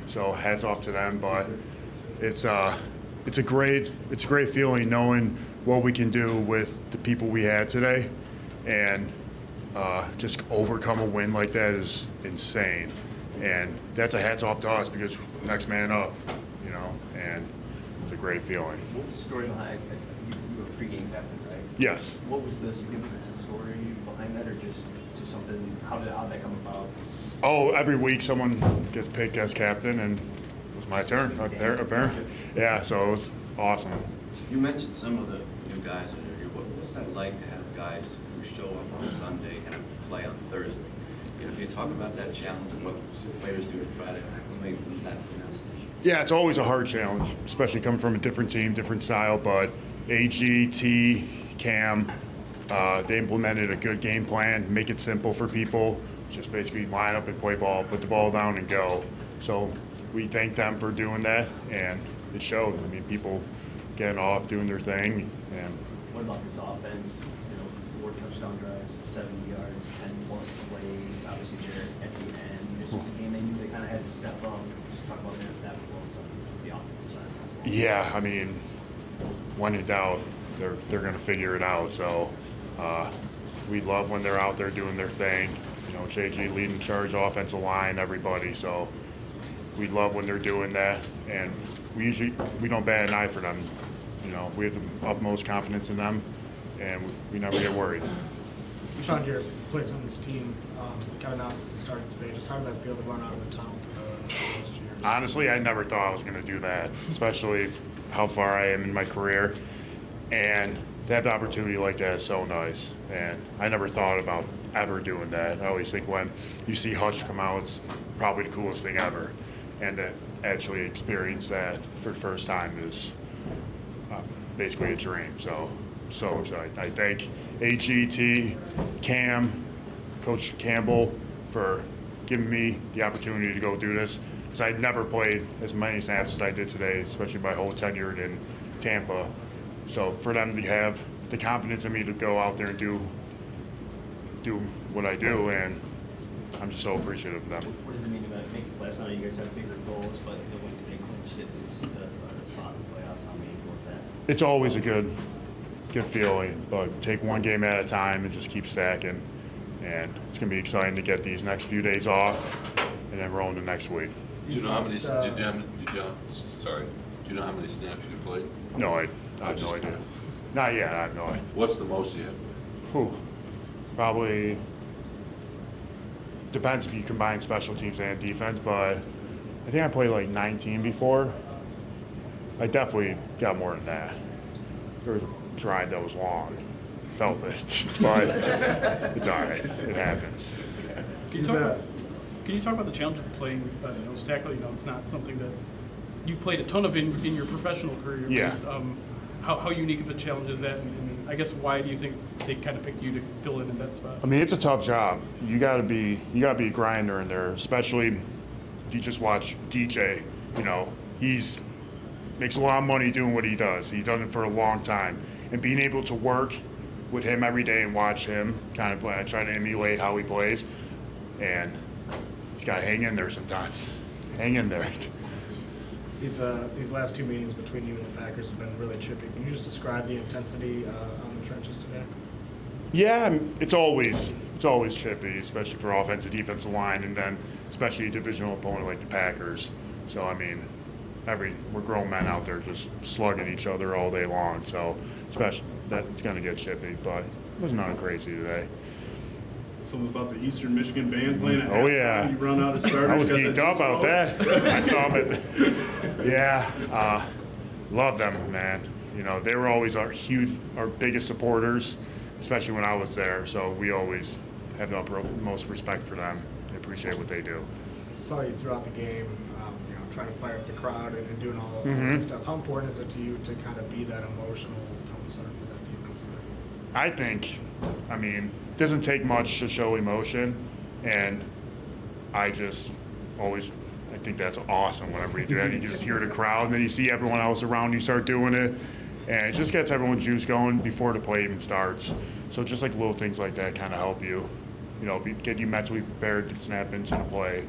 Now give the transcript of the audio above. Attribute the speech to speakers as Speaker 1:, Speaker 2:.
Speaker 1: So hats off to them. But it's a great feeling knowing what we can do with the people we had today, and just overcome a win like that is insane. And that's a hats off to us because next man up, and it's a great feeling.
Speaker 2: What was the story behind you were a pregame captain, right?
Speaker 1: Yes.
Speaker 2: What was the significance of the story behind that, or just something? How did that come about?
Speaker 1: Oh, every week someone gets picked as captain, and it was my turn. Apparently, yeah. So it was awesome.
Speaker 3: You mentioned some of the new guys that are here. What's that like to have guys who show up on Sunday and play on Thursday? Can you talk about that challenge and what players do to try to acclimate with that?
Speaker 1: Yeah, it's always a hard challenge, especially coming from a different team, different style. But AG, T, Cam, they implemented a good game plan, make it simple for people. Just basically line up and play ball, put the ball down and go. So we thank them for doing that, and it showed. I mean, people getting off, doing their thing. And
Speaker 2: what about this offense? 4 touchdown drives, 70 yards, 10+ plays. Obviously, they're at the end. This was a game they knew they kind of had to step up. Just talk about that performance on the offensive side.
Speaker 1: Yeah, I mean, when in doubt, they're going to figure it out. So we love when they're out there doing their thing. JG leading charge, offensive line, everybody. So we love when they're doing that, and we don't bat an eye for them. We have the utmost confidence in them, and we never get worried.
Speaker 4: You found your place on this team. Got announced at the start of today. Just how did that feel to run out of the tunnel to the next year?
Speaker 1: Honestly, I never thought I was going to do that, especially how far I am in my career. And to have the opportunity like that is so nice. And I never thought about ever doing that. I always think when you see Hutch come out, it's probably the coolest thing ever. And to actually experience that for the first time is basically a dream. So excited. I thank AGT, Cam, Coach Campbell for giving me the opportunity to go do this, because I never played as many snaps as I did today, especially my whole tenure in Tampa. So for them to have the confidence in me to go out there and do what I do, and I'm just so appreciative of them.
Speaker 2: What does it mean to make the playoffs? I know you guys have bigger goals, but the win today clinched it the spot in the playoffs. How meaningful is that?
Speaker 1: It's always a good feeling, but take one game at a time and just keep stacking. And it's going to be exciting to get these next few days off and then roll into next week.
Speaker 5: Do you know how many? Sorry. Do you know how many snaps you played?
Speaker 1: No, I have no idea. Not yet. I have no idea.
Speaker 5: What's the most you had?
Speaker 1: Probably depends if you combine special teams and defense, but I think I played like 19 before. I definitely got more than that. There was a drive that was long. Felt it, but it's all right. It happens.
Speaker 6: Can you talk about the challenge of playing nose tackle? It's not something that you've played a ton of in your professional career.
Speaker 1: Yeah.
Speaker 6: How unique of a challenge is that? And I guess why do you think they kind of picked you to fill in that spot?
Speaker 1: I mean, it's a tough job. You gotta be a grinder in there, especially if you just watch DJ. He's makes a lot of money doing what he does. He's done it for a long time, and being able to work with him every day and watch him kind of try to emulate how he plays, and he's got to hang in there sometimes. Hang in there.
Speaker 4: These last 2 meetings between you and the Packers have been really chippy. Can you just describe the intensity on the trenches today?
Speaker 1: Yeah, it's always chippy, especially for offensive, defensive line, and then especially a divisional opponent like the Packers. So I mean, we're grown men out there just slugging each other all day long. So especially that's going to get chippy, but it was nothing crazy today.
Speaker 6: Something about the Eastern Michigan band playing.
Speaker 1: Oh yeah,
Speaker 6: you run out of starters.
Speaker 1: I was geeked up about that. I saw them love them, man. They were always our biggest supporters, especially when I was there. So we always have the utmost respect for them. I appreciate what they do.
Speaker 4: Saw you throughout the game, trying to fire up the crowd and doing all that stuff. How important is it to you to kind of be that emotional tone setter for that defense?
Speaker 1: I think, it doesn't take much to show emotion, and I think that's awesome whenever you do that. You just hear the crowd, and then you see everyone else around you start doing it, and it just gets everyone's juice going before the play even starts. So just like little things like that kind of help you, get you mentally prepared to snap into the play.